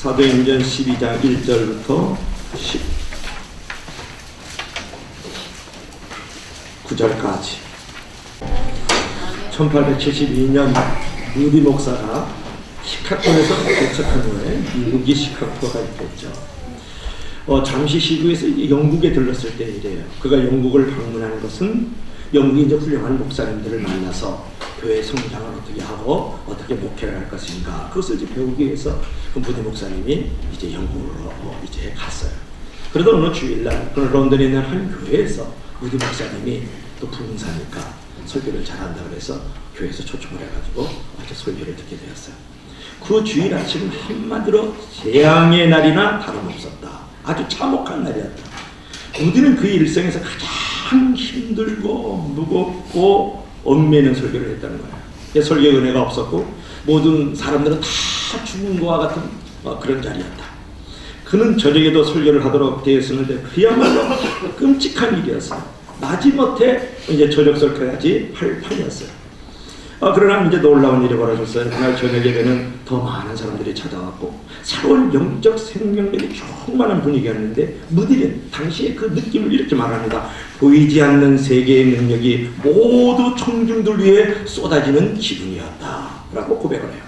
사도행전 12장 1절부터 19절까지 1872년 무디 목사가 시카고에서 도착한 후에 미국이 시카고가 있겠죠. 잠시 시구에서 영국에 들렀을 때 이래요. 그가 영국을 방문하는 것은 영국의 이제 훌륭한 목사님들을 만나서 교회 성장을 어떻게 하고 어떻게 목회를 할 것인가, 그것을 이제 배우기 위해서 그 무디 목사님이 이제 영국으로 이제 갔어요. 그러다 어느 주일날 그 런던에 있는 한 교회에서 무디 목사님이 또 부흥사니까 설교를 잘한다 그래서 교회에서 초청을 해가지고 어제 설교를 듣게 되었어요. 그 주일 아침 한마디로 재앙의 날이나 다름없었다. 아주 참혹한 날이었다. 무디는 그의 일생에서 가장 힘들고 무겁고 얽매이는 설교를 했다는 거예요. 설교의 은혜가 없었고 모든 사람들은 다 죽은 것과 같은 그런 자리였다. 그는 저녁에도 설교를 하도록 되었었는데 그야말로 끔찍한 일이었어요. 마지못해 이제 저녁 설교까지 할 판이었어요. 그러나 이제 놀라운 일이 벌어졌어요. 그날 저녁에는 더 많은 사람들이 찾아왔고 새로운 영적 생명력이 충만한 분위기였는데 무디는 당시에 그 느낌을 이렇게 말합니다. 보이지 않는 세계의 능력이 모두 청중들 위해 쏟아지는 기분이었다 라고 고백을 해요.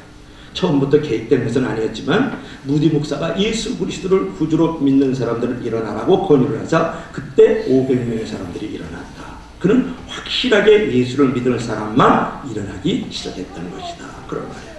처음부터 계획된 것은 아니었지만 무디 목사가 예수 그리스도를 구주로 믿는 사람들을 일어나라고 권유를 하자 그때 500명의 사람들이 일어났다. 그는 확실하게 예수를 믿을 사람만 일어나기 시작했던 것이다. 그런 말이에요.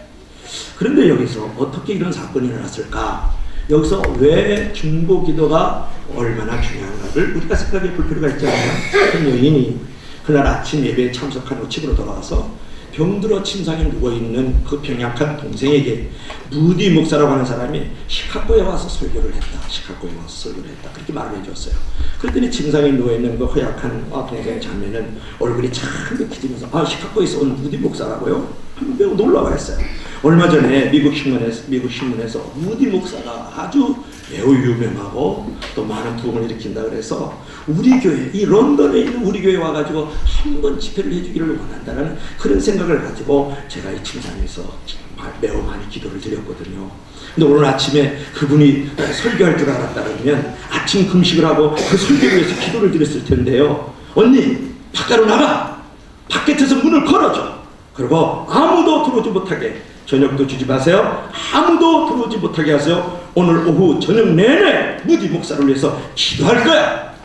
그런데 여기서 어떻게 이런 사건이 일어났을까? 여기서 왜 중보기도가 얼마나 중요한가를 우리가 생각해 볼 필요가 있잖아요. 한 여인이 그날 아침 예배에 참석한 후 집으로 돌아와서 병들어 침상에 누워있는 그 병약한 동생에게 무디 목사라고 하는 사람이 시카고에 와서 설교를 했다. 시카고에 와서 설교를 했다. 그렇게 말을 해줬어요. 그랬더니 침상에 누워있는 그 허약한 동생의 자매는 얼굴이 참 붉히면서 시카고에서 온 무디 목사라고요? 매우 놀라워했어요. 얼마 전에 미국 신문에서 무디 목사가 아주 매우 유명하고 또 많은 부흥을 일으킨다 그래서 우리 교회, 이 런던에 있는 우리 교회에 와가지고 한번 집회를 해주기를 원한다는 그런 생각을 가지고 제가 이 침상에서 정말 매우 많이 기도를 드렸거든요. 근데 오늘 아침에 그분이 설교할 줄 알았다면 아침 금식을 하고 그 설교를 위해서 기도를 드렸을 텐데요. 언니, 바깥으로 나가! 바깥에서 문을 걸어줘! 그리고 아무도 들어오지 못하게, 저녁도 주지 마세요. 아무도 들어오지 못하게 하세요. 오늘 오후 저녁 내내 무디 목사를 위해서 기도할 거야.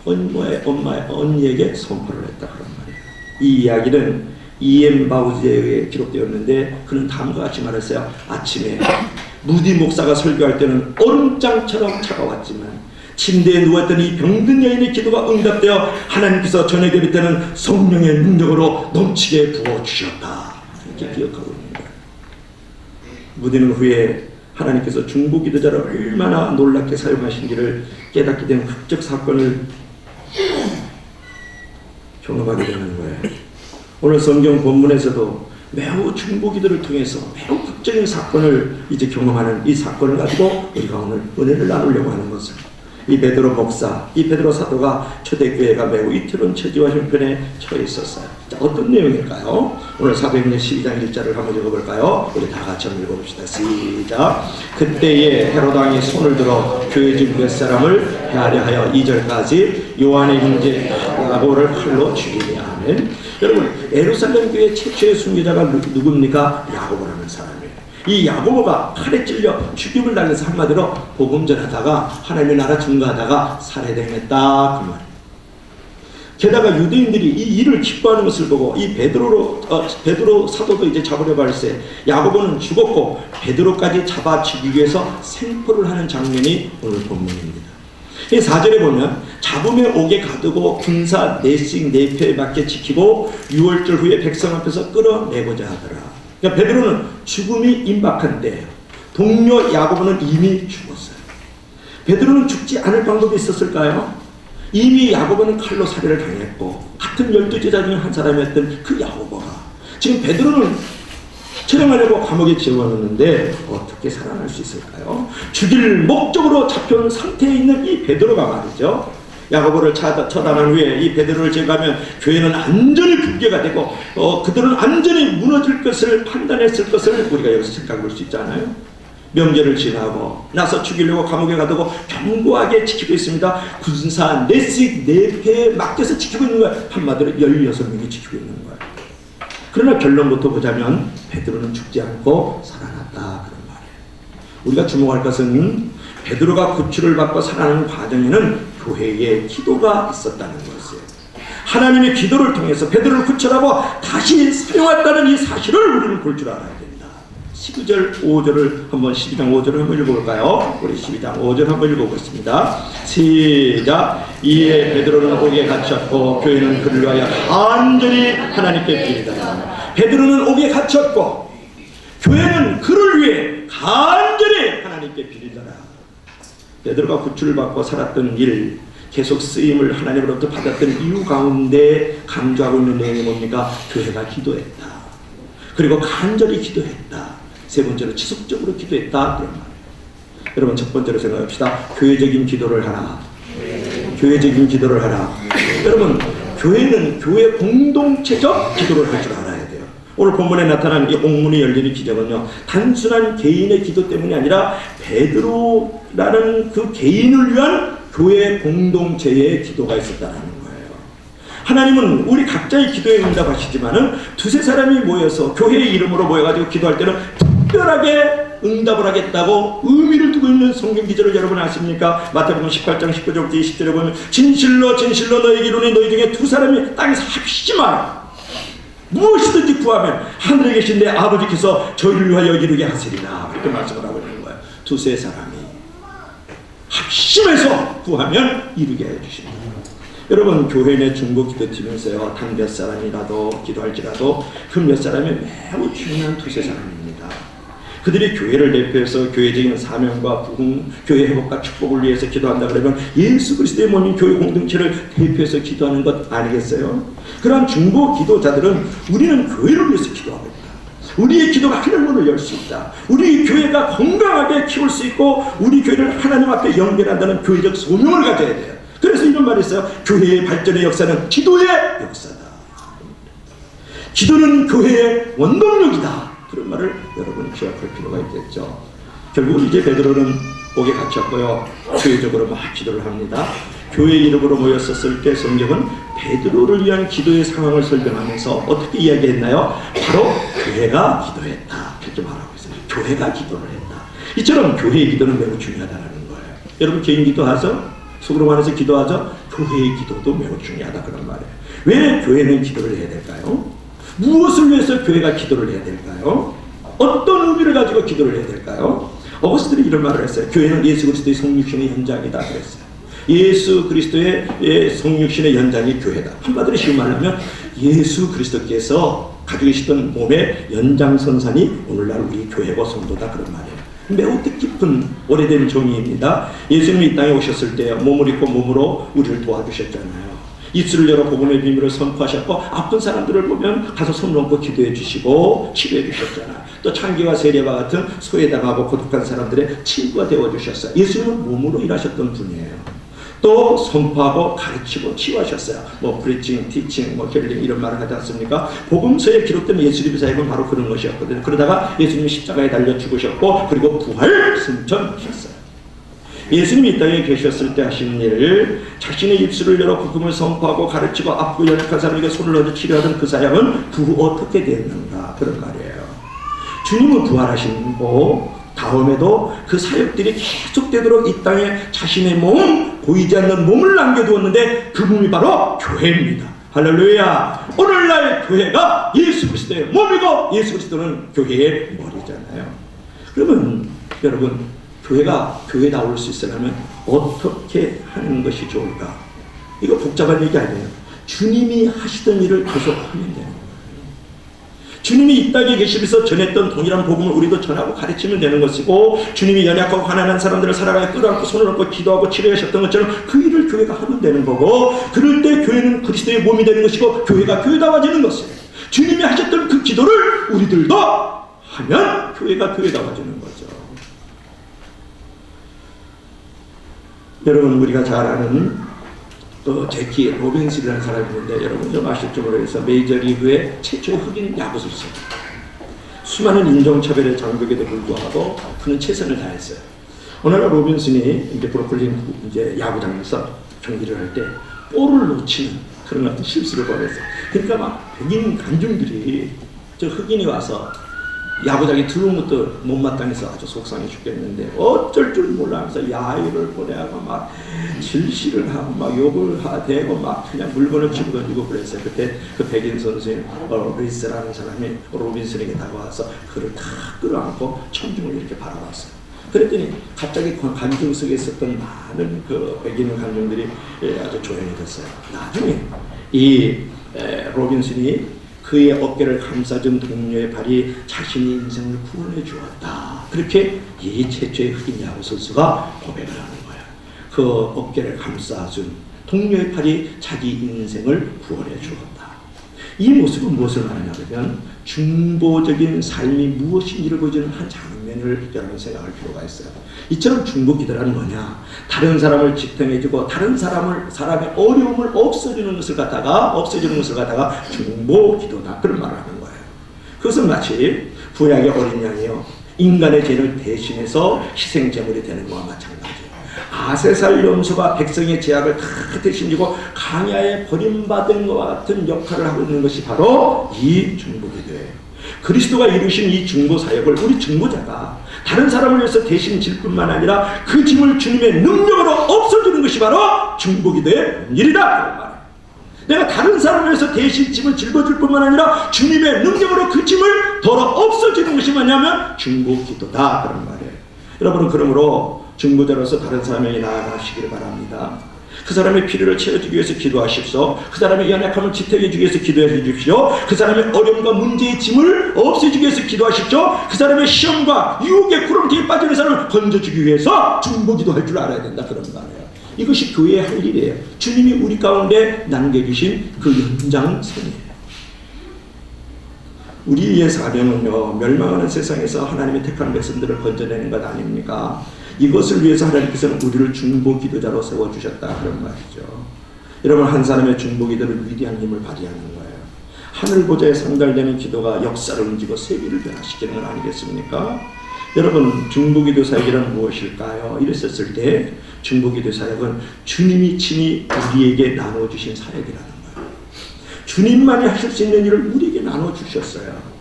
언니에게 선포를 했다 그런 말이에요. 이 이야기는 E.M. 바우즈에 의해 기록되었는데 그는 다음과 같이 말했어요. 아침에 무디 목사가 설교할 때는 얼음장처럼 차가웠지만 침대에 누웠던 이 병든 여인의 기도가 응답되어 하나님께서 저녁 예배 때는 성령의 능력으로 넘치게 부어주셨다. 이렇게 기억하고 있는 거예요. 무디는 후에 하나님께서 중보기도자를 얼마나 놀랍게 사용하신지를 깨닫게 된 극적 사건을 경험하게 되는 거예요. 오늘 성경 본문에서도 매우 중보기도를 통해서 매우 극적인 사건을 이제 경험하는 이 사건을 가지고 우리가 오늘 은혜를 나누려고 하는 것을, 이 베드로 목사, 이 베드로 사도가 초대교회가 매우 이태로운 처지와 형편에 처해 있었어요. 자, 어떤 내용일까요? 오늘 사도행전 12장 1절을 한번 읽어볼까요? 우리 다 같이 한번 읽어봅시다. 시작. 그때에 헤롯 왕이 손을 들어 교회 중 몇 사람을 해하려 하여 2절까지 요한의 형제 야고보를 칼로 죽이게 하면, 여러분 예루살렘 교회 최초의 순교자가 누굽니까? 야고보라는 사람이에요. 이 야고보가 칼에 찔려 죽임을 당해서 한마디로 복음 전하다가 하나님의 나라 증거하다가 살해당했다 그 말이에요. 게다가 유대인들이 이 일을 기뻐하는 것을 보고 이 베드로 사도도 이제 잡으려고 할세 야고보는 죽었고 베드로까지 잡아 죽이기 위해서 생포를 하는 장면이 오늘 본문입니다. 이 4절에 보면 잡음에 옥에 가두고 군사 4씩 4표에 맞게 지키고 6월절 후에 백성 앞에서 끌어내고자 하더라. 그러니까 베드로는 죽음이 임박한 때예요. 동료 야고보는 이미 죽었어요. 베드로는 죽지 않을 방법이 있었을까요? 이미 야고보는 칼로 살해를 당했고 같은 12제자 중에 한 사람이었던 그 야고보가 지금 베드로는 촬영하려고 감옥에 집어넣는데 어떻게 살아날 수 있을까요? 죽일 목적으로 잡혀온 상태에 있는 이 베드로가 말이죠. 야고보를 처단한 후에 이 베드로를 제거하면 교회는 안전히 붕괴가 되고 그들은 안전히 무너질 것을 판단했을 것을 우리가 여기서 생각해 볼 수 있잖아요. 명제를 지나고 나서 죽이려고 감옥에 가두고 견고하게 지키고 있습니다. 군사 내식 내패에 맡겨서 지키고 있는 거예요. 한마디로 16명이 지키고 있는 거예요. 그러나 결론부터 보자면 베드로는 죽지 않고 살아났다 그런 말이에요. 우리가 주목할 것은 베드로가 구출을 받고 살아나는 과정에는 교회의 기도가 있었다는 것이에요. 하나님의 기도를 통해서 베드로를 구출하고 다시 살려왔다는 이 사실을 우리는 볼 줄 알아야 됩니다. 12절 5절을 한번 12장 5절을 한번 읽어볼까요? 우리 12장 5절 한번 읽어보겠습니다. 시작. 이에 베드로는 옥에 갇혔고 교회는 그를 위하여 간절히 하나님께 빌리더라. 베드로는 옥에 갇혔고 교회는 그를 위해 간절히 하나님께 빌리더라. 베드로가 구출을 받고 살았던 일, 계속 쓰임을 하나님으로부터 받았던 이유 가운데 강조하고 있는 내용이 뭡니까? 교회가 기도했다. 그리고 간절히 기도했다. 세 번째로 지속적으로 기도했다. 그런 말이에요. 여러분 첫 번째로 생각합시다. 교회적인 기도를 하라. 교회적인 기도를 하라. 여러분 교회는 교회 공동체적 기도를 할 줄 알아야 돼요. 오늘 본문에 나타난 이 옥문이 열리는 기적은요, 단순한 개인의 기도 때문이 아니라 베드로라는 그 개인을 위한 교회 공동체의 기도가 있었다는 거예요. 하나님은 우리 각자의 기도에 응답하시지만은 두세 사람이 모여서 교회의 이름으로 모여가지고 기도할 때는 특별하게 응답을 하겠다고 의미를 두고 있는 성경 기절을 여러분 아십니까? 마태복음 18장 19절부터 20절에 보면 진실로 진실로 너희에게 이르노니 너희 중에 두 사람이 땅에서 합치지 마라. 무엇이든지 구하면 하늘에 계신 내 아버지께서 저희를 위하여 이루게 하시리라. 그렇게 말씀을 하고 있는 거예요. 두세 사람이 합심해서 구하면 이루게 해주십니다. 여러분 교회 내 중보 기도팀에서요, 단 몇 사람이라도 기도할지라도 그 몇 사람이 매우 중요한 두세 사람입니다. 그들이 교회를 대표해서 교회적인 사명과 부흥, 교회 회복과 축복을 위해서 기도한다 그러면 예수 그리스도의 몸인 교회 공동체를 대표해서 기도하는 것 아니겠어요? 그러한 중보 기도자들은 우리는 교회를 위해서 기도하고 있다. 우리의 기도가 하늘문을 열 수 있다. 우리 교회가 건강하게 키울 수 있고 우리 교회를 하나님 앞에 연결한다는 교회적 소명을 가져야 돼요. 그래서 이런 말이 있어요. 교회의 발전의 역사는 기도의 역사다. 기도는 교회의 원동력이다. 그런 말을 여러분이 기억할 필요가 있겠죠. 결국 이제 베드로는 옥에 갇혔고요. 교회적으로 막 기도를 합니다. 교회 이름으로 모였었을 때 성경은 베드로를 위한 기도의 상황을 설명하면서 어떻게 이야기했나요? 바로 교회가 기도했다. 그렇게 말하고 있어요. 교회가 기도를 했다. 이처럼 교회의 기도는 매우 중요하다는 거예요. 여러분 개인 기도하죠? 속으로 말해서 기도하죠? 교회의 기도도 매우 중요하다 그런 말이에요. 왜 교회는 기도를 해야 될까요? 무엇을 위해서 교회가 기도를 해야 될까요? 어떤 의미를 가지고 기도를 해야 될까요? 어거스틴이 이런 말을 했어요. 교회는 예수 그리스도의 성육신의 현장이다 그랬어요. 예수 그리스도의 성육신의 현장이 교회다. 한마디로 쉬운 말로 하면 예수 그리스도께서 가지고 계시던 몸의 연장선상이 오늘날 우리 교회고 성도다 그런 말이에요. 매우 뜻깊은 오래된 정의입니다. 예수님이 이 땅에 오셨을 때 몸을 입고 몸으로 우리를 도와주셨잖아요. 입술을 열어 복음의 비밀을 선포하셨고 아픈 사람들을 보면 가서 손 얹고 기도해 주시고 치료해 주셨잖아요. 또 창기와 세례와 같은 소외당하고 고독한 사람들의 친구가 되어주셨어요. 예수님은 몸으로 일하셨던 분이에요. 또 선포하고 가르치고 치유하셨어요. 뭐 프리칭, 티칭, 뭐 힐링 이런 말을 하지 않습니까? 복음서에 기록된 예수님의 사역은 바로 그런 것이었거든요. 그러다가 예수님이 십자가에 달려 죽으셨고 그리고 부활 승천하셨어요. 예수님이 이 땅에 계셨을 때 하신 일, 자신의 입술을 열어 복음을 선포하고 가르치고 아프고 연약한 사람에게 손을 얹어 치료하던 그 사역은 어떻게 됐는가 그런 말이에요. 주님은 부활하시고 다음에도 그 사역들이 계속되도록 이 땅에 자신의 몸, 보이지 않는 몸을 남겨두었는데 그 몸이 바로 교회입니다. 할렐루야. 오늘날 교회가 예수 그리스도의 몸이고 예수 그리스도는 교회의 머리잖아요. 그러면 여러분 교회가 교회다울 수 있으려면 어떻게 하는 것이 좋을까? 이거 복잡한 얘기 아니에요. 주님이 하시던 일을 계속 하면 되는 거예요. 주님이 이 땅에 계시면서 전했던 동일한 복음을 우리도 전하고 가르치면 되는 것이고 주님이 연약하고 가난한 사람들을 살아가며 끌어안고 손을 얹고 기도하고 치료하셨던 것처럼 그 일을 교회가 하면 되는 거고 그럴 때 교회는 그리스도의 몸이 되는 것이고 교회가 교회다워지는 것이에요. 주님이 하셨던 그 기도를 우리들도 하면 교회가 교회다워지는 거죠. 여러분 우리가 잘 아는 또 제키 로빈슨이라는 사람이 있는데 여러분 좀 아실지 모르겠어요. 메이저리그의 최초의 흑인 야구 선수. 수많은 인종차별의 장벽에도 불구하고 그는 최선을 다했어요. 어느 날 로빈슨이 이제 브루클린 이제 야구장에서 경기를 할 때 볼을 놓치는 그런 어떤 실수를 벌였어요. 그러니까 막 백인 관중들이 저 흑인이 와서 야구장에 들어온 것도 못마땅해서 아주 속상해 죽겠는데 어쩔 줄 몰라면서 야유를 보내고 막 질시를 하고 막 욕을 대고 막 그냥 물건을 치고 던지고 그랬어요. 그때 그 백인 선수인 리스라는 사람이 로빈슨에게 다가와서 그를 다 끌어안고 천중을 이렇게 바라봤어요. 그랬더니 갑자기 관중 속에 있었던 많은 그 백인 관중들이 아주 조용히 됐어요. 나중에 이 로빈슨이 그의 어깨를 감싸준 동료의 발이 자신의 인생을 구원해 주었다. 그렇게 이 최초의 흑인 야구 선수가 고백을 하는 거예요. 그 어깨를 감싸준 동료의 발이 자기 인생을 구원해 주었다. 이 모습은 무엇을 말하냐 그러면 중보적인 삶이 무엇인지를 보여주는 한 장면을 여러분 생각할 필요가 있어요. 이처럼 중보기도란 뭐냐? 다른 사람을 지탱해주고 다른 사람의 어려움을 없애주는 것을 갖다가 중보기도다. 그런 말을 하는 거예요. 그것은 마치 구약의 어린 양이요 인간의 죄를 대신해서 희생제물이 되는 것과 마찬가지예요. 아세살 염소가 백성의 죄악을 다 대신지고 강야에 버림받은 것과 같은 역할을 하고 있는 것이 바로 이 중보기도예요. 그리스도가 이루신 이 중보사역을 우리 중보자가 다른 사람을 위해서 대신 질 뿐만 아니라 그 짐을 주님의 능력으로 없어주는 것이 바로 중보기도의 일이다. 내가 다른 사람을 위해서 대신 짐을 짊어질 뿐만 아니라 주님의 능력으로 그 짐을 덜어 없어지는 것이 뭐냐면 중보기도다. 그런 말이에요. 여러분은 그러므로 중보자로서 다른 사람에게 나아가시기를 바랍니다. 그 사람의 필요를 채워주기 위해서 기도하십시오. 그 사람의 연약함을 지탱해주기 위해서 기도해 주십시오. 그 사람의 어려움과 문제의 짐을 없애주기 위해서 기도하십시오. 그 사람의 시험과 유혹의 구렁텅이에 빠지는 사람을 건져주기 위해서 중보기도할 줄 알아야 된다. 그런 말이에요. 이것이 교회의 할 일이에요. 주님이 우리 가운데 남겨주신 그 연장선이에요. 우리의 사명은요 멸망하는 세상에서 하나님의 택한 백성들을 건져내는 것 아닙니까? 이것을 위해서 하나님께서는 우리를 중보기도자로 세워주셨다. 그런 말이죠. 여러분 한 사람의 중보기도는 위대한 힘을 발휘하는 거예요. 하늘보좌에 상달되는 기도가 역사를 움직이고 세계를 변화시키는 건 아니겠습니까? 여러분 중보기도 사역이란 무엇일까요? 이랬었을 때 중보기도 사역은 주님이 친히 우리에게 나눠주신 사역이라는 거예요. 주님만이 하실 수 있는 일을 우리에게 나눠주셨어요.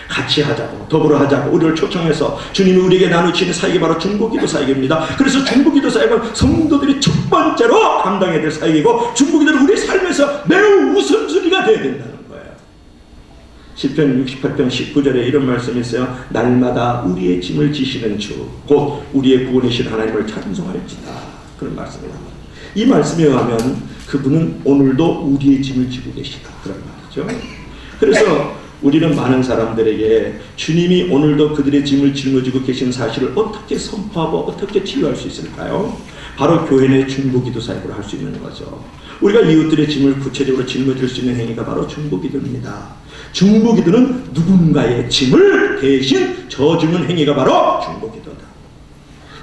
같이 하자고 더불어 하자고 우리를 초청해서 주님이 우리에게 나누시는 사역이 바로 중보기도 사역입니다. 그래서 중보기도 사역은 성도들이 첫 번째로 감당해야 될 사역이고 중보기도는 우리 삶에서 매우 우선순위가 되어야 된다는 거예요. 시편 68편 19절에 이런 말씀이 있어요. 날마다 우리의 짐을 지시는 주 곧 우리의 구원이신 하나님을 찬송할지다. 그런 말씀입니다. 이 말씀에 의하면 그분은 오늘도 우리의 짐을 지고 계시다. 그런 말이죠. 그래서 우리는 많은 사람들에게 주님이 오늘도 그들의 짐을 짊어지고 계신 사실을 어떻게 선포하고 어떻게 치유할 수 있을까요? 바로 교회 내 중보기도 사역을 할 수 있는 거죠. 우리가 이웃들의 짐을 구체적으로 짊어질 수 있는 행위가 바로 중보기도입니다. 중보기도는 누군가의 짐을 대신 져주는 행위가 바로 중보기도다.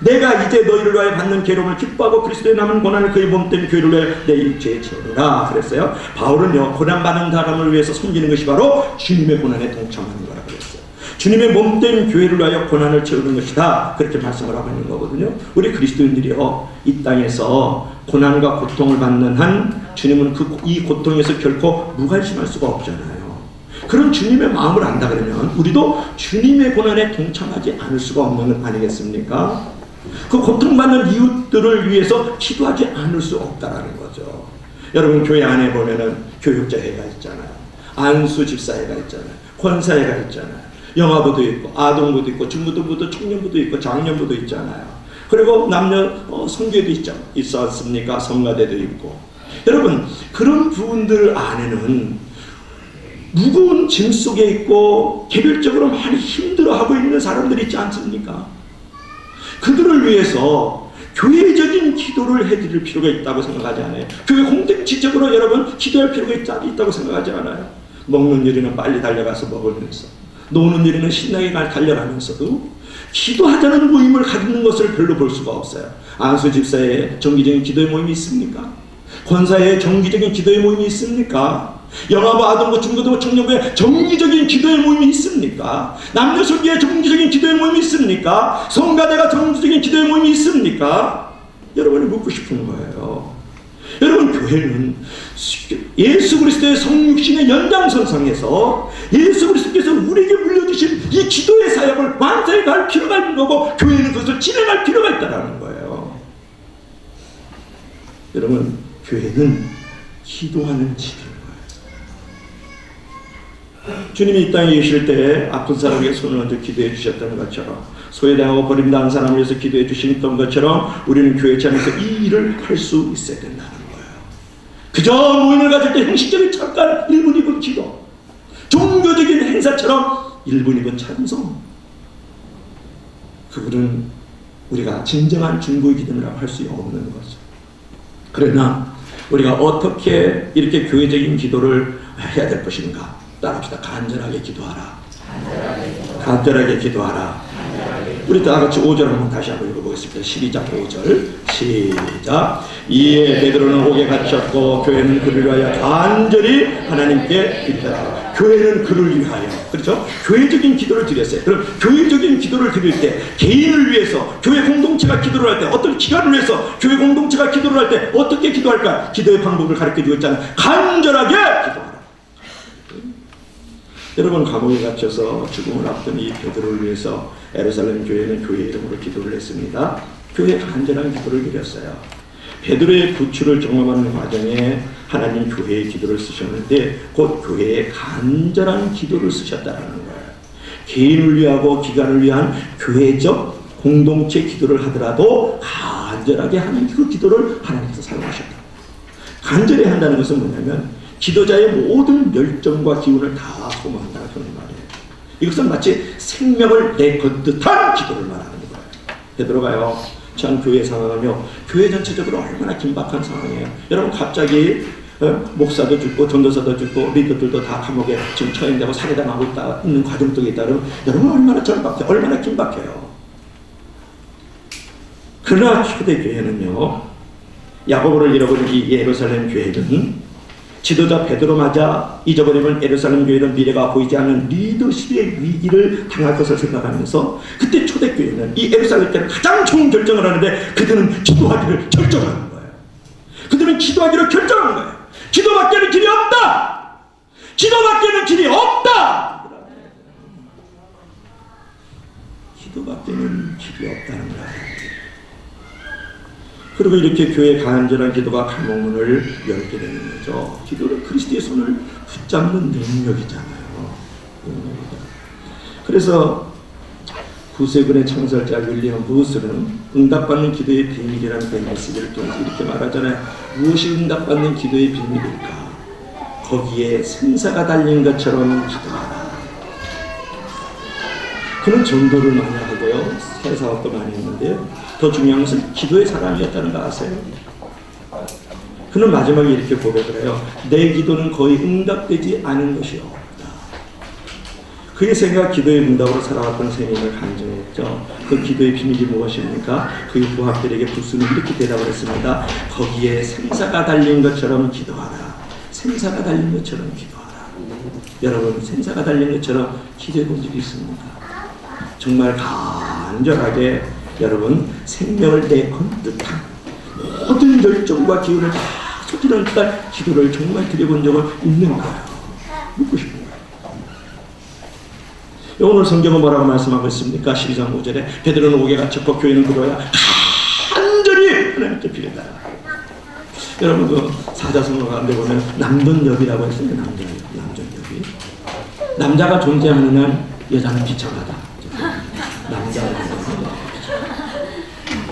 내가 이제 너희를 위하여 받는 괴로움을 기뻐하고 그리스도의 남은 고난을 그의 몸된 교회를 위하여 내 육체에 채우라 그랬어요. 바울은요 고난받는 사람을 위해서 섬기는 것이 바로 주님의 고난에 동참하는 거라고 그랬어요. 주님의 몸된 교회를 위하여 고난을 채우는 것이다. 그렇게 말씀을 하고 있는 거거든요. 우리 그리스도인들이요 이 땅에서 고난과 고통을 받는 한 주님은 이 고통에서 결코 무관심할 수가 없잖아요. 그런 주님의 마음을 안다 그러면 우리도 주님의 고난에 동참하지 않을 수가 없는 것 아니겠습니까? 그 고통받는 이웃들을 위해서 기도하지 않을 수 없다라는 거죠. 여러분 교회 안에 보면은 교육자회가 있잖아요. 안수 집사회가 있잖아요. 권사회가 있잖아요. 영아부도 있고 아동부도 있고 중고등부도 청년부도 있고 장년부도 있잖아요. 그리고 남녀 성교회도 있지 않습니까? 성가대도 있고. 여러분 그런 부분들 안에는 무거운 짐 속에 있고 개별적으로 많이 힘들어하고 있는 사람들이 있지 않습니까? 그들을 위해서 교회적인 기도를 해드릴 필요가 있다고 생각하지 않아요? 교회 공동체적으로 여러분 기도할 필요가 있다고 생각하지 않아요? 먹는 일에는 빨리 달려가서 먹으면서 노는 일에는 신나게 달려가면서도 기도하자는 모임을 갖는 것을 별로 볼 수가 없어요. 안수 집사의 정기적인 기도의 모임이 있습니까? 권사의 정기적인 기도의 모임이 있습니까? 영아부, 아동부, 중고등부, 청년부에 정기적인 기도의 모임이 있습니까? 남녀설교에 정기적인 기도의 모임이 있습니까? 성가대가 정기적인 기도의 모임이 있습니까? 여러분이 묻고 싶은 거예요. 여러분, 교회는 예수 그리스도의 성육신의 연장선상에서 예수 그리스도께서 우리에게 물려주신 이 기도의 사역을 완전히 갈 필요가 있는 거고, 교회는 그것을 진행할 필요가 있다는 거예요. 여러분, 교회는 기도하는 집입니다. 주님이 이 땅에 계실 때 아픈 사람에게 손을 얹어 기도해 주셨다는 것처럼, 소외당하고 버림당한 사람을 위해서 기도해 주셨던 것처럼 우리는 교회 차에서 이 일을 할 수 있어야 된다는 거예요. 그저 모임을 가질 때 형식적인 잠깐 1분 2분 기도, 종교적인 행사처럼 1분 2분 찬송, 그거는 우리가 진정한 중보의 기도라고 할 수 없는 거죠. 그러나 우리가 어떻게 이렇게 교회적인 기도를 해야 될 것인가? 따라합시다. 간절하게 기도하라. 간절하게 기도하라. 우리 다 같이 5절 한번 다시 한번 읽어보겠습니다. 12장 5절 시작. 이에 베드로는 옥에 갇혔고 교회는 그를 위하여 간절히 하나님께 빌더라. 교회는 그를 위하여, 그렇죠? 교회적인 기도를 드렸어요. 그럼 교회적인 기도를 드릴 때 개인을 위해서, 교회 공동체가 기도를 할 때, 어떤 기관을 위해서 교회 공동체가 기도를 할 때 어떻게 기도할까? 기도의 방법을 가르쳐주고 있잖아요. 간절하게 기도하라. 여러분, 감옥에 갇혀서 죽음을 앞둔 이 베드로를 위해서 예루살렘 교회는 교회 이름으로 기도를 했습니다. 교회에 간절한 기도를 드렸어요. 베드로의 구출을 경험하는 과정에 하나님 교회의 기도를 쓰셨는데 곧 교회의 간절한 기도를 쓰셨다는 거예요. 개인을 위하고 기관을 위한 교회적 공동체 기도를 하더라도 간절하게 하는 그 기도를 하나님께서 사용하셨다. 간절히 한다는 것은 뭐냐면 기도자의 모든 열정과 기운을 다 소모한다는 그런 말이에요. 이것은 마치 생명을 내걷듯한 기도를 말하는 거예요. 베드로가요, 전 교회 상황하며 교회 전체적으로 얼마나 긴박한 상황이에요. 여러분, 갑자기 목사도 죽고 전도사도 죽고 리더들도 다 감옥에 지금 처형되고 살해당하고 있는 과정 속에 있다. 그러면 여러분 얼마나 절박해요. 얼마나 긴박해요. 그러나 초대교회는요, 야고보를 잃어버린 이 예루살렘 교회는 지도자 베드로마저 잊어버리면 예루살렘 교회는 미래가 보이지 않는 리더십의 위기를 당할 것을 생각하면서 그때 초대교회는 이 예루살렘 교회는 가장 좋은 결정을 하는데 그들은 기도하기를 결정하는 거예요. 그들은 기도하기를 결정한 거예요. 기도밖에는 길이 없다. 기도밖에는 길이 없다. 기도밖에는 길이 없다는 거예요. 그리고 이렇게 교회의 간절한 기도가 감옥문을 열게 되는 거죠. 기도는 그리스도의 손을 붙잡는 능력이잖아요. 그래서 구세군의 창설자 윌리엄 부스는 응답받는 기도의 비밀이라는 그 메시지를 통해서 이렇게 말하잖아요. 무엇이 응답받는 기도의 비밀일까? 거기에 생사가 달린 것처럼 기도하라. 그는 전도를 많이 하고요, 세사업도 많이 했는데요, 더 중요한 것은 기도의 사람이었다는 거 아세요? 그는 마지막에 이렇게 고백을 해요. 내 기도는 거의 응답되지 않은 것이 없다. 그의 생각 기도의 응답으로 살아왔던 생애를 간증했죠. 그 기도의 비밀이 무엇입니까? 그의 부하들에게 부스는 이렇게 대답을 했습니다. 거기에 생사가 달린 것처럼 기도하라. 생사가 달린 것처럼 기도하라. 여러분, 생사가 달린 것처럼 기도해 본 적이 있습니까? 정말 간절하게 여러분 생명을 내건 듯한 모든 열정과 기운을 다 쏟이는 듯한 기도를 정말 드려본 적은 있는가요? 묻고 싶은 거예요. 오늘 성경은 뭐라고 말씀하고 있습니까? 12장 5절에 베드로는 옥에 갇혔고 교회는 그로야 간절히 하나님께 빌다. 여러분, 그 사자성어 가운데 보면 남전여비라고 했어요. 남전여비. 남자가 존재하는 한 여자는 비참하다. 남자가.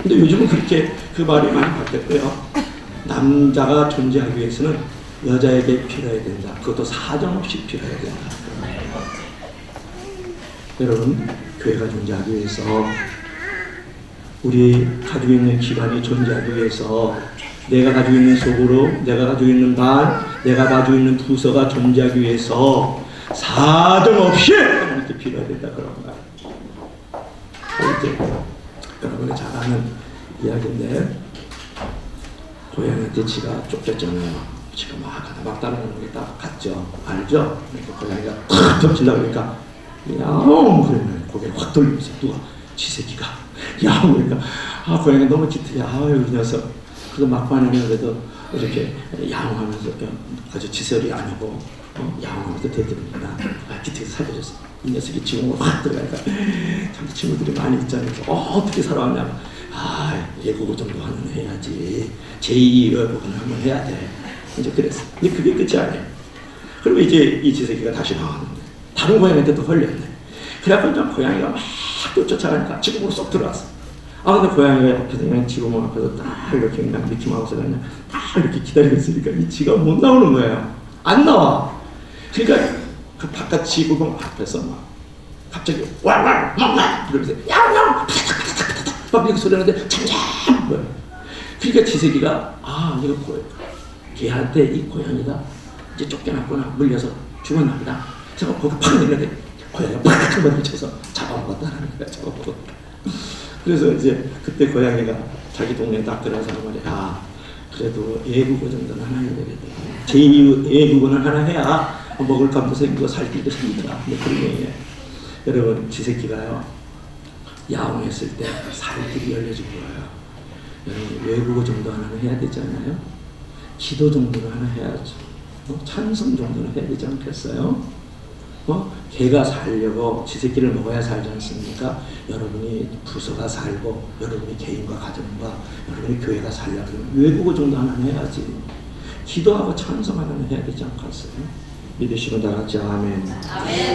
근데 요즘은 그렇게 그 말이 많이 바뀌었고요. 남자가 존재하기 위해서는 여자에게 필요해야 된다. 그것도 사정없이 필요해야 된다. 여러분, 교회가 존재하기 위해서, 우리 가지고 있는 기관이 존재하기 위해서, 내가 가지고 있는 속으로, 내가 가지고 있는 반, 내가 가지고 있는 부서가 존재하기 위해서 사정없이 하나님께 필요해야 된다. 그런 말. 여러분이 잘 아는 이야기인데, 고양이한테 쥐가 쫓겼잖아요. 지금 막 가다 막 따라가는 게 딱 갔죠. 알죠? 그러니까 고양이가 탁 덮치려고 그러니까 야옹 그러면 고개를 확 돌리면서 누가 지새끼가 야옹 그러니까 고양이가 너무 짙으냐 아유 이 녀석. 그래서 막판에는 그래도 이렇게 야옹하면서 아주 지설이 아니고 야옹하면서 대드립니다. 기특해서 살려줬어. 이 녀석이 지금으로 확 들어가니까 참 친구들이 많이 있잖아요. 어떻게 살아왔냐. 예국어 정도 하는 해야지. 제2 외국어는 한번 해야 돼. 이제 그랬어. 근데 그게 끝이 아니에요. 그리고 이제 이 지새끼가 다시 나왔는데 다른 고양이한테도 걸렸네. 그래갖고 고양이가 막 쫓아가니까 지금으로 쏙 들어왔어. 근데 고양이가 옆에서 그냥 지구멍 앞에서 딱 이렇게 그냥 미키마우스가 그냥 딱 이렇게 기다리고 있으니까 이 지가 못 나오는 거예요. 안 나와. 그러니까 그 바깥 지구멍 앞에서 막 갑자기 왈왈 멍멍 이러면서 야옹 막 이렇게 소리 나는데 잠잠한 거예요. 그러니까 지새끼가 이거 걔한테 이 고양이가 이제 쫓겨났구나 물려서 죽었나 보다. 제가 거기 팍 내렸는데 고양이가 팍 한번 쳐서 잡아먹었다는 거야. 잡아먹었다. 그래서 이제 그때 고양이가 자기 동네에 딱 들어가서 말이야. 그래도 애국어 정도는 하나 해야 되겠다. 제2 애국어는 하나 해야 먹을 감도 생기고 살 길도 생기더라. 근데 그런 얘기예요. 여러분 지새끼가요. 야옹했을 때 살길이 열려진 거예요. 여러분 외국어 정도 하나는 해야 되잖아요. 기도 정도는 하나 해야죠. 찬송 정도는 해야 되지 않겠어요? 개가 살려고 지새끼를 먹어야 살지 않습니까? 여러분이 부서가 살고 여러분이 개인과 가정과 여러분이 교회가 살려면 외국어 정도 하나는 해야지. 기도하고 찬송 하나는 해야 되지 않겠어요? 믿으시면 다 같이 아멘.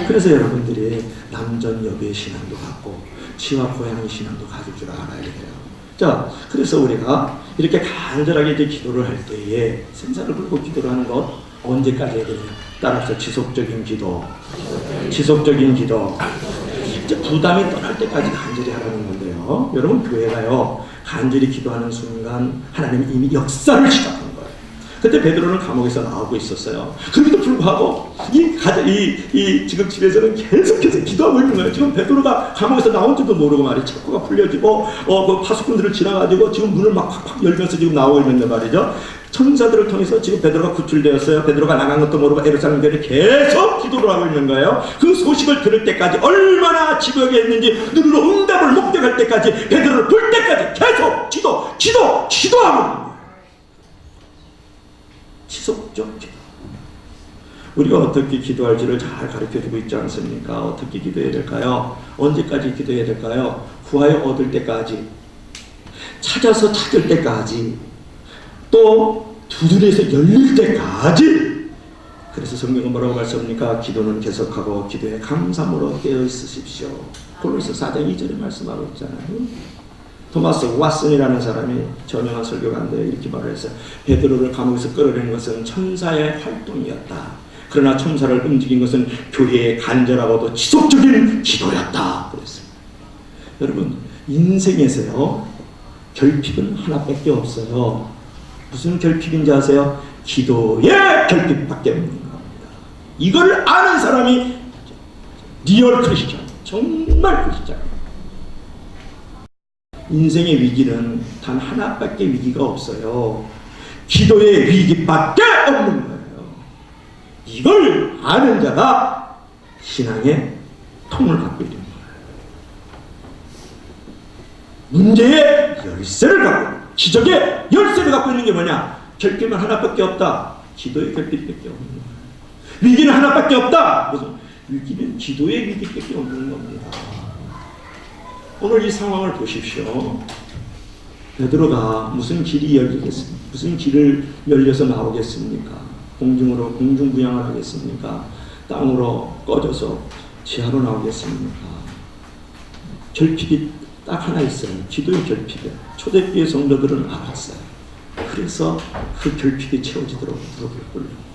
그래서 여러분들이 남전 여비의 신앙도 갖고 치와 고양이 신앙도 가질 줄 알아야 돼요. 자, 그래서 우리가 이렇게 간절하게 이제 기도를 할 때에 생사를 걸고 기도를 하는 것 언제까지 해야 되냐? 따라서 지속적인 기도. 이제 부담이 떠날 때까지 간절히 하라는 건데요. 여러분 교회가요 간절히 기도하는 순간 하나님이 이미 역사를 시작한 거예요. 그때 베드로는 감옥에서 나오고 있었어요. 그럼에도 불구하고 지금 집에서는 계속해서 기도하고 있는 거예요. 지금 베드로가 감옥에서 나온지도 모르고 말이에요. 창고가 풀려지고 그 파수꾼들을 지나가지고 지금 문을 막 팍팍 열면서 지금 나오고 있는데 말이죠. 천사들을 통해서 지금 베드로가 구출되었어요. 베드로가 나간 것도 모르고 예루살렘 교회를 계속 기도를 하고 있는 거예요. 그 소식을 들을 때까지 얼마나 지벽했는지 눈으로 응답을 목격할 때까지 베드로를 볼 때까지 계속 기도하고 있는 거예요. 지속적 기도. 우리가 어떻게 기도할지를 잘 가르쳐주고 있지 않습니까? 어떻게 기도해야 될까요? 언제까지 기도해야 될까요? 구하여 얻을 때까지, 찾아서 찾을 때까지, 또 두드려서 열릴 때까지. 그래서 성경은 뭐라고 말씀합니까? 기도는 계속하고 기도에 감사함으로 깨어 있으십시오. 골로새 4장 2절에 말씀하고 있잖아요. 토마스 왓슨이라는 사람이 저명한 설교가인데 이렇게 말을 했어요. 베드로를 감옥에서 끌어낸 것은 천사의 활동이었다. 그러나 천사를 움직인 것은 교회의 간절하고도 지속적인 기도였다. 그랬어요. 여러분 인생에서요 결핍은 하나밖에 없어요. 무슨 결핍인지 아세요? 기도의 결핍밖에 없는 겁니다. 이걸 아는 사람이 리얼 크리스천, 정말 크리스천. 인생의 위기는 단 하나밖에 위기가 없어요. 기도의 위기밖에 없는 거예요. 이걸 아는 자가 신앙의 통을 갖고 있는 거예요. 문제의 열쇠를 갖고, 기적의 열쇠를 갖고 있는 게 뭐냐? 결핍은 하나밖에 없다. 기도의 결핍밖에 없는 거예요. 위기는 하나밖에 없다. 무슨 위기는 기도의 위기밖에 없는 겁니다. 오늘 이 상황을 보십시오. 베드로가 무슨 길이 열리겠습니까? 무슨 길을 열려서 나오겠습니까? 공중으로 공중부양을 하겠습니까? 땅으로 꺼져서 지하로 나오겠습니까? 결핍이 딱 하나 있어요. 기도의 결핍에 초대교회 성도들은 알았어요. 그래서 그 결핍이 채워지도록 무릎을 꿇는 거예요.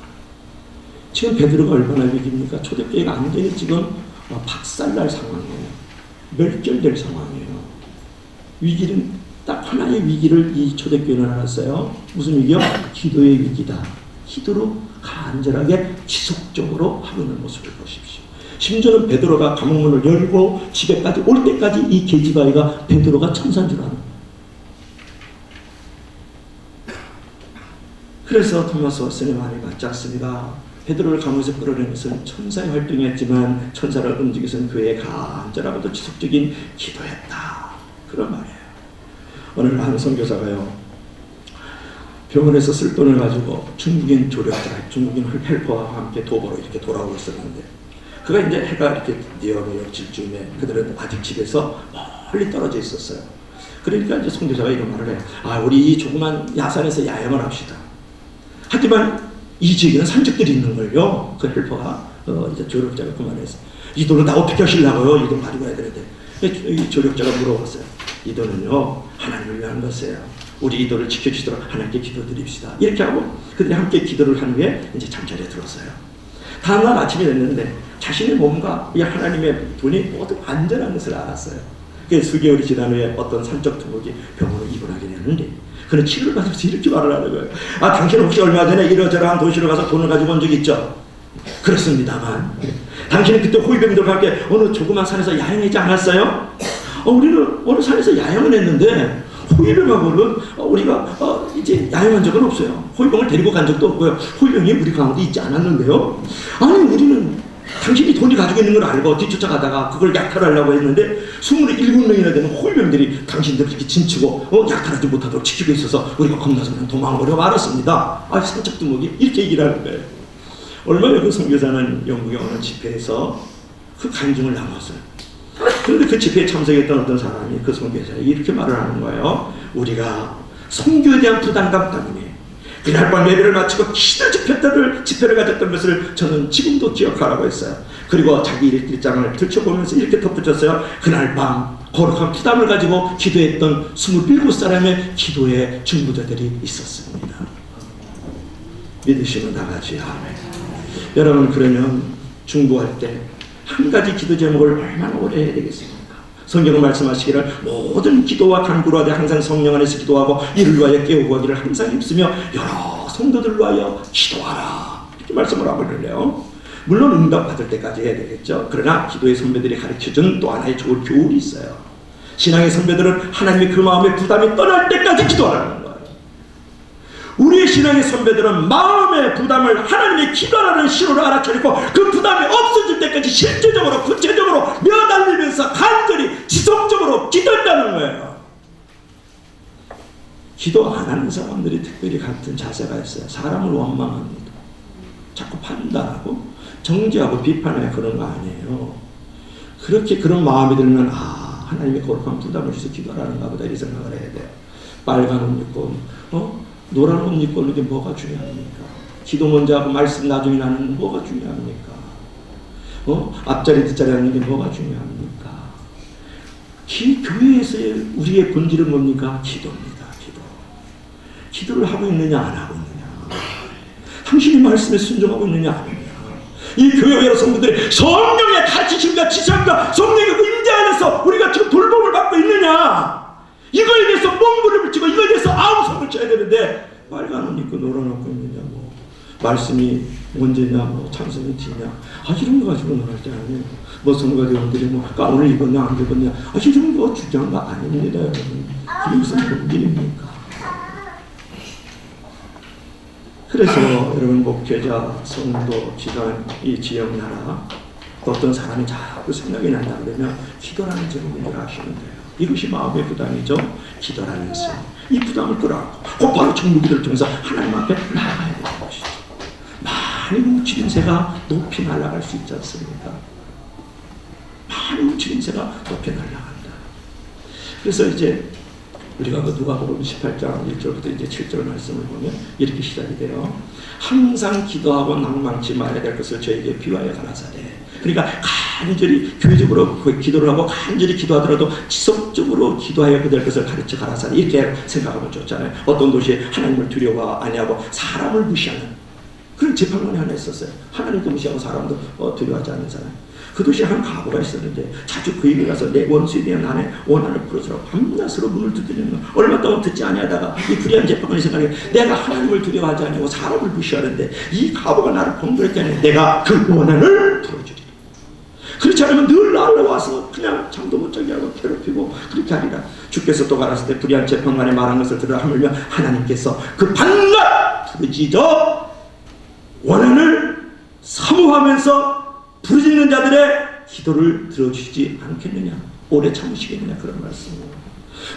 지금 베드로가 얼마나 위기입니까? 초대교회가 완전히 지금 박살날 상황이에요. 멸절될 상황이에요. 위기는 딱 하나의 위기를 이 초대교회는 알았어요. 무슨 위기요? 기도의 위기다. 기도로 간절하게 지속적으로 하고 있는 모습을 보십시오. 심지어는 베드로가 감옥문을 열고 집에까지 올 때까지 이 계집아이가 베드로가 천사인 줄 아는 거예요. 그래서 토마스 왓슨의 말이 맞지 않습니다. 베드로를 감옥에서 끌어낸 것은 천사의 활동이었지만 천사를 움직이기 위해서는 그의 간절하고도 지속적인 기도였다. 그런 말이에요. 오늘 한 선교사가요, 병원에서 쓸 돈을 가지고 중국인 조력자, 중국인 헬퍼와 함께 도보로 이렇게 돌아오고 있었는데, 그가 이제 해가 이렇게 뉘어놓을 질쯤에 그들은 아직 집에서 멀리 떨어져 있었어요. 그러니까 이제 선교사가 이런 말을 해요. 우리 이 조그만 야산에서 야영을 합시다. 하지만 이 지역에는 산적들이 있는 걸요. 그 헬퍼가 이제 조력자가 그 말을 했어요. 이 돈을 다 어떻게 하시려고요? 이 돈 가지고 가야 되는데. 이 조력자가 물어봤어요. 이 돈은요, 하나님을 위한 것이에요. 우리 이 돈을 지켜주시도록 하나님께 기도드립시다. 이렇게 하고 그들이 함께 기도를 한 후에 이제 잠자리에 들었어요. 다음날 아침이 됐는데 자신의 몸과 이 하나님의 돈이 모두 안전한 것을 알았어요. 그래서 수개월이 지난 후에 어떤 산적 두목이 병원으로 입원하게 됐는데, 그는 치료를 받으면서 이렇게 말을 하는 거예요. 당신은 혹시 얼마 전에 이러저러한 도시로 가서 돈을 가지고 온 적이 있죠? 그렇습니다만 당신은 그때 호위병들과 함께 어느 조그만 산에서 야영하지 않았어요? 우리는 어느 산에서 야영을 했는데 호위병하고는 우리가 이제 야영한 적은 없어요. 호위병을 데리고 간 적도 없고요. 호위병이 우리 가운데 있지 않았는데요. 아니, 우리는 당신이 돈이 가지고 있는 걸 알고 뒤쫓아가다가 그걸 약탈하려고 했는데 27명이나 되는 호위병들이 당신들 이렇게 진치고 약탈하지 못하도록 지키고 있어서 우리가 겁나서 그냥 도망버려 말았습니다. 산적두목이 이렇게 얘기를 하는 거예요. 얼마 전에 그 선교사는 영국의 어느 집회에서 그 간증을 나눴어요. 그런데 그 집회에 참석했던 어떤 사람이 그 선교사에 이렇게 말을 하는 거예요. 우리가 선교에 대한 부담감 때문에 그날 밤 예배를 마치고 기도 집회를 가졌던 것을 저는 지금도 기억하라고 했어요. 그리고 자기 일기장을 들춰보면서 이렇게 덧붙였어요. 그날 밤 거룩한 부담을 가지고 기도했던 27사람의 기도의 중보자들이 있었습니다. 믿으시면 다 같이 아멘. 여러분, 그러면 중보할 때 한 가지 기도 제목을 얼마나 오래 해야 되겠습니까? 성경은 말씀하시기를 모든 기도와 간구로 하되 항상 성령 안에서 기도하고 이를 위하여 깨우고 하기를 항상 힘쓰며 여러 성도들로 하여 기도하라. 이렇게 말씀을 하고 있는데요. 물론 응답받을 때까지 해야 되겠죠. 그러나 기도의 선배들이 가르쳐준 또 하나의 좋은 교훈이 있어요. 신앙의 선배들은 하나님의 그 마음의 부담이 떠날 때까지 기도하라는 거예요. 우리의 신앙의 선배들은 마음의 부담을 하나님의 기도라는 신호로 알아차리고 그 부담이 없어질 때까지 실제적으로 구체적으로 매달리면서 간절히 지속적으로 기도한다는 거예요. 기도 안 하는 사람들이 특별히 같은 자세가 있어요. 사람을 원망합니다. 자꾸 판단하고 정죄하고 비판하여 그런 거 아니에요. 그렇게 그런 마음이 들면 하나님의 거룩한 부담을 주셔서 기도하라는가 보다 이 생각을 해야 돼요. 빨간 옷 입고 노란 옷 입고 오는 게 뭐가 중요합니까? 기도 먼저 하고 말씀 나중에 나누는 뭐가 중요합니까? 앞자리 뒷자리 하는 게 뭐가 중요합니까? 교회에서의 우리의 본질은 뭡니까? 기도입니다. 기도를 하고 있느냐 안 하고 있느냐, 당신이 말씀에 순종하고 있느냐 안 하느냐, 이 교회 여러분들이 성령의 가르치심과 지성과 성령의 임재 안에서 우리가 지금 돌봄을 받고 있느냐, 이거에 대해서 몸부림을 치고 이거에 대해서 아우성을 쳐야 되는데 빨간 옷 입고 노란 옷 입고 있느냐, 말씀이 언제냐, 찬송이 뒤냐, 이런 거 가지고 놀할 때 아니에요. 성가대원들이 가운을 입었냐 안 입었냐, 이런 거 중요한 거 아닙니다, 여러분. 그게 무슨 본질입니까? 그래서 여러분, 목회자, 성도, 기관, 이 지역, 나라, 어떤 사람이 자꾸 생각이 난다 그러면 기도라는 제목을 아시면 돼요. 이것이 마음의 부담이죠. 기도라는 것은 이 부담을 끌어안고 곧바로 정무기도를 통해서 하나님 앞에 나아가야 되는 것이죠. 많이 뭉치는 새가 높이 날아갈 수 있지 않습니까? 많이 뭉치는 새가 높이 날아간다. 그래서 이제 우리가 누가복음 18장 1절부터 이제 7절 말씀을 보면 이렇게 시작이 돼요. 항상 기도하고 낭망치 말아야 될 것을 저에게 비유하여 가라사대. 그러니까 간절히 교회적으로 기도를 하고 간절히 기도하더라도 지속적으로 기도하여 그될 것을 가르쳐 가라사대. 이렇게 생각하면 좋잖아요. 어떤 도시에 하나님을 두려워 아니하고 사람을 무시하는 그런 재판관이 하나 있었어요. 하나님도 무시하고 사람도 두려워하지 않는 사람. 그 도시에 한 과부가 있었는데 자주 그 입에 가서 내 원수에 대한 나의 원한을 풀어주라고 밤낮으로 문을 두드리는 거야. 얼마 동안 듣지 아니하다가 이 불의한 재판관이 생각해, 내가 하나님을 두려워하지 않고 사람을 무시하는데 이 과부가 나를 공격했지 않냐, 내가 그 원한을 풀어주리라. 그렇지 않으면 늘 날라와서 그냥 잠도 못 자게 하고 괴롭히고 그렇게 하리라. 주께서 또 가라사대 불의한 재판관의 말한 것을 들으라 하물며 하나님께서 그 밤낮 부르짖어 원한을 사모하면서 부르짖는 자들의 기도를 들어주시지 않겠느냐, 오래 참으시겠느냐, 그런 말씀이에요.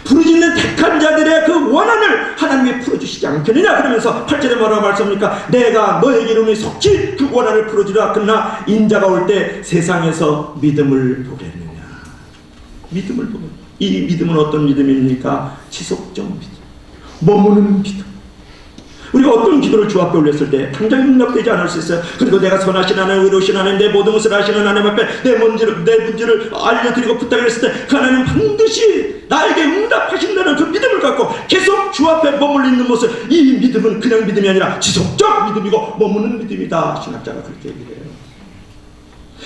부르짖는 택한 자들의 그 원한을 하나님이 풀어주시지 않겠느냐 그러면서 8절에 뭐라고 말씀합니까? 내가 너에게 이르노니 속히 그 원한을 풀어주라. 그러나 인자가 올 때 세상에서 믿음을 보겠느냐. 믿음을 보겠느냐. 이 믿음은 어떤 믿음입니까? 지속적 믿음, 머무는 믿음. 우리가 어떤 기도를 주 앞에 올렸을 때 당장 응답되지 않을 수 있어요. 그래도 내가 선하신 하나님, 의로우신 하나님, 내 모든 것을 하시는 하나님 앞에 내 문제를 알려드리고 부탁을 했을 때 그 하나님 반드시 나에게 응답하신다는 그 믿음을 갖고 계속 주 앞에 머물러 있는 모습, 이 믿음은 그냥 믿음이 아니라 지속적 믿음이고 머무는 믿음이다. 신학자가 그렇게 얘기해요.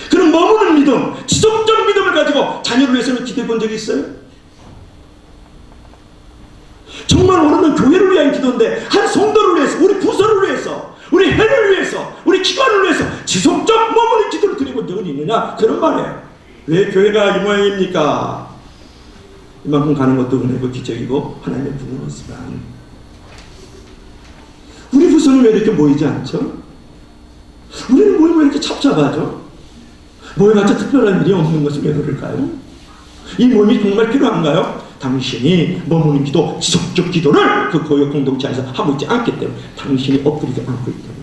그런 머무는 믿음, 지속적 믿음을 가지고 자녀를 위해서는 기도해 본 적이 있어요? 정말 오늘은 교회를 위한 기도인데 한 성도를 위해서, 우리 부서를 위해서, 우리 회를 위해서, 우리 기관을 위해서 지속적 머무는 기도를 드려본 적은 있느냐? 그런 말이에요. 왜 교회가 이 모양입니까? 이만큼 가는 것도 은혜고 기적이고 하나님의 부흥은 있지만 우리 부서는 왜 이렇게 모이지 않죠? 우리는 모이면 왜 이렇게 찹찹하죠? 모여봤자 특별한 일이 없는 것은 왜 그럴까요? 이 모임이 정말 필요한가요? 당신이 머무는 기도, 지속적 기도를 그 교회 공동체 안에서 하고 있지 않기 때문에, 당신이 엎드리지 않고 있기 때문에.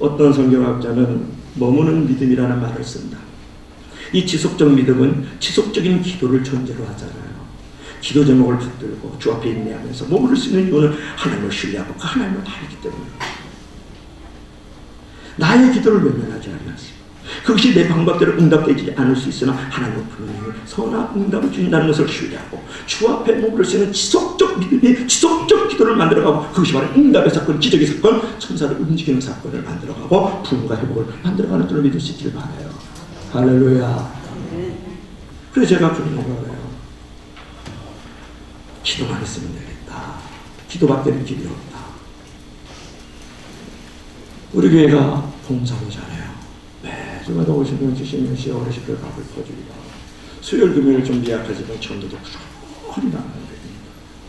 어떤 성경학자는 머무는 믿음이라는 말을 쓴다. 이 지속적 믿음은 지속적인 기도를 전제로 하잖아요. 기도 제목을 붙들고 주 앞에 인내하면서 머무를 수 있는 이유는 하나님을 신뢰하고 그 하나님을 알기 때문입니다. 나의 기도를 외면하지 않았습니다. 그것이 내 방법대로 응답되지 않을 수 있으나 하나님은 분명히 선한 응답을 주신다는 것을 신뢰하고 주 앞에 머무를 수 있는 지속적 믿음이 지속적 기도를 만들어가고, 그것이 바로 응답의 사건, 기적의 사건, 천사를 움직이는 사건을 만들어가고 부흥과 회복을 만들어가는 줄을 믿을 수 있기를 바라요. 할렐루야. 그래서 제가 그런 거예요. 기도만 했으면 되겠다. 기도밖에 는 길이 없다. 우리 교회가 봉사도 잘해요. 매주마다 오시면 주시는 시 어르신들 밥을 퍼주기도 하고, 수요일 금요일 좀 미약하지만 전도도 부족하니 나가는 거예요.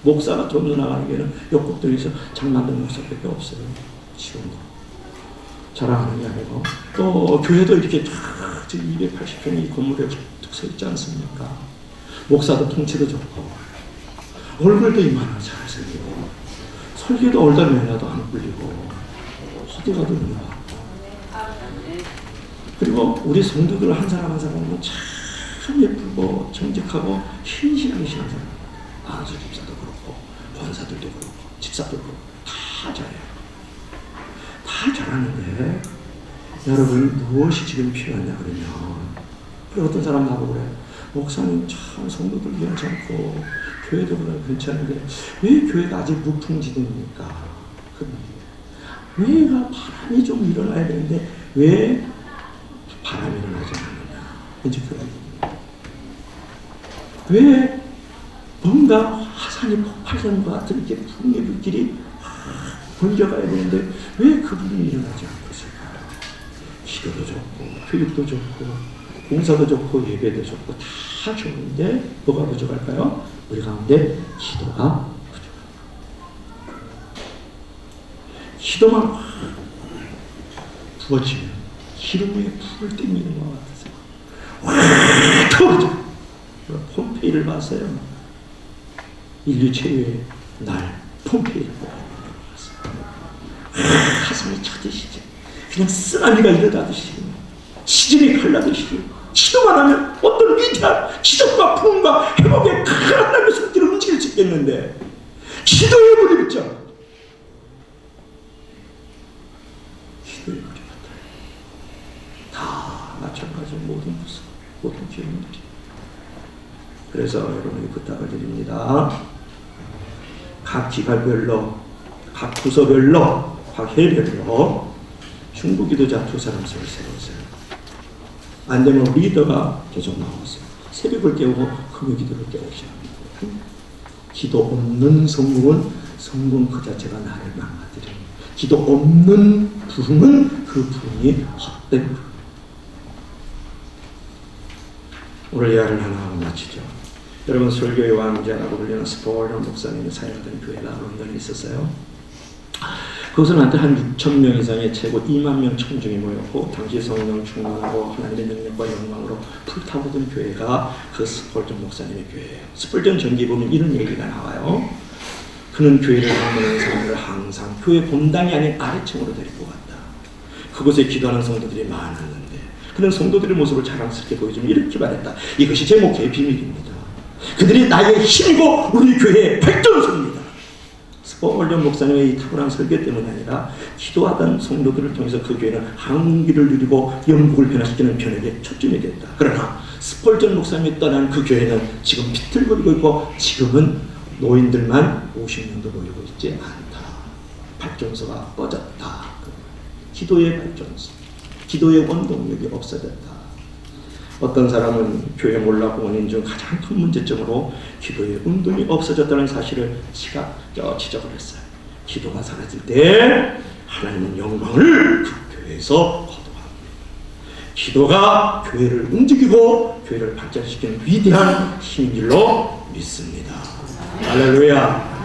목사가 전도 나가는 게는 옆국들에서 장 만든 목사밖에 없어요. 지금도 자랑하는 게 아니고, 또 교회도 이렇게 쫙 280평의 이 건물에 툭 서 있지 않습니까? 목사도 통치도 좋고 얼굴도 이만하게 잘생기고 설교도 얼다 면하도 안 굴리고 호두가도 눈이 그리고 우리 성도들 한 사람 한 사람은 참 예쁘고 정직하고 신실하게 사는 사람. 안수 집사도 그렇고 권사들도 그렇고 집사도 그렇고 다 잘해요. 다 잘하는데 여러분 무엇이 지금 필요하냐 그러면, 그리고 어떤 사람 나보고 그래. 목사님 참 성도들 괜찮고 교회도 괜찮은데 왜 교회가 아직 무풍지대입니까? 왜가 바람이 좀 일어나야 되는데 왜 바람이 일어나지 않느냐. 이제 그런 왜 뭔가 화산이 폭발하는 것 같은 이렇게 풍의 불길이 번져가야 되는데 왜 그 불이 일어나지 않고 있을까요? 기도도 좋고 교육도 좋고 공사도 좋고 예배도 좋고 다 좋은데 뭐가 부족할까요? 우리 가운데 기도가 부족합니다. 기도만 부어지면 기름 위에 불을 땡기는 것 같아서 확 터져. 폼페이를 봤어요. 인류 최후의 날 폼페이를 봤어요. 가슴이 쳐지시죠. 그냥 쓰나미가 일어나듯이 시절이 갈라듯이 기도만 하면 어떤 위대한 기적과 부흥과 회복의 큰 하나님의 손길을 움직일 수 있겠는데 기도의 불이 붙죠. 기도의 불이 붙어요. 다 마찬가지 모든 부서 모든 교인들이. 그래서 여러분이 부탁을 드립니다. 각 기관별로 각 부서별로 각 회별로 중부기도자 2사람 세우세요. 안 되면 리더가 계속 나오세요. 새벽을 깨우고 금요기도를 깨우셔야 합니다. 기도 없는 성공은 성공 그 자체가 나를 망가뜨립니다. 기도 없는 부흥은 그 부흥이 헛된 부흥. 오늘 예화를 하나 하고 마치죠. 여러분, 설교의 왕자라고 불리는 스폴전 목사님이 사역하던 교회가 런던에 있었어요. 그것은 한때 한 6천 명 이상의 최고 2만 명 청중이 모였고, 당시 성령 충만하고 하나님의 능력과 영광으로 불타오르던 교회가 그 스폴전 목사님의 교회예요. 스폴전 전기에 보면 이런 얘기가 나와요. 그는 교회를 방문하는 사람들을 항상 교회 본당이 아닌 아래층으로 데리고 갔다. 그곳에 기도하는 성도들이 많았는데 그는 성도들의 모습을 자랑스럽게 보여주며 이렇게 말했다. 이것이 제 목회의 비밀입니다. 그들이 나의 힘이고 우리 교회의 발전소입니다. 스폴전 목사님의 이 탁월한 설교 때문이 아니라 기도하던 성도들을 통해서 그 교회는 항기를 누리고 영국을 변화시키는 변혁에 초점이 됐다. 그러나 스폴전 목사님이 떠난 그 교회는 지금 비틀거리고 있고 지금은 노인들만 50명도 모이고 있지 않다. 발전소가 꺼졌다. 기도의 발전소, 기도의 원동력이 없어졌다. 어떤 사람은 교회 몰락 원인 중 가장 큰 문제점으로 기도의 운동이 없어졌다는 사실을 지적을 했어요. 기도가 사라질 때 하나님은 영광을 그 교회에서 거두합니다. 기도가 교회를 움직이고 교회를 발전시키는 위대한 힘인 줄로 믿습니다. 할렐루야.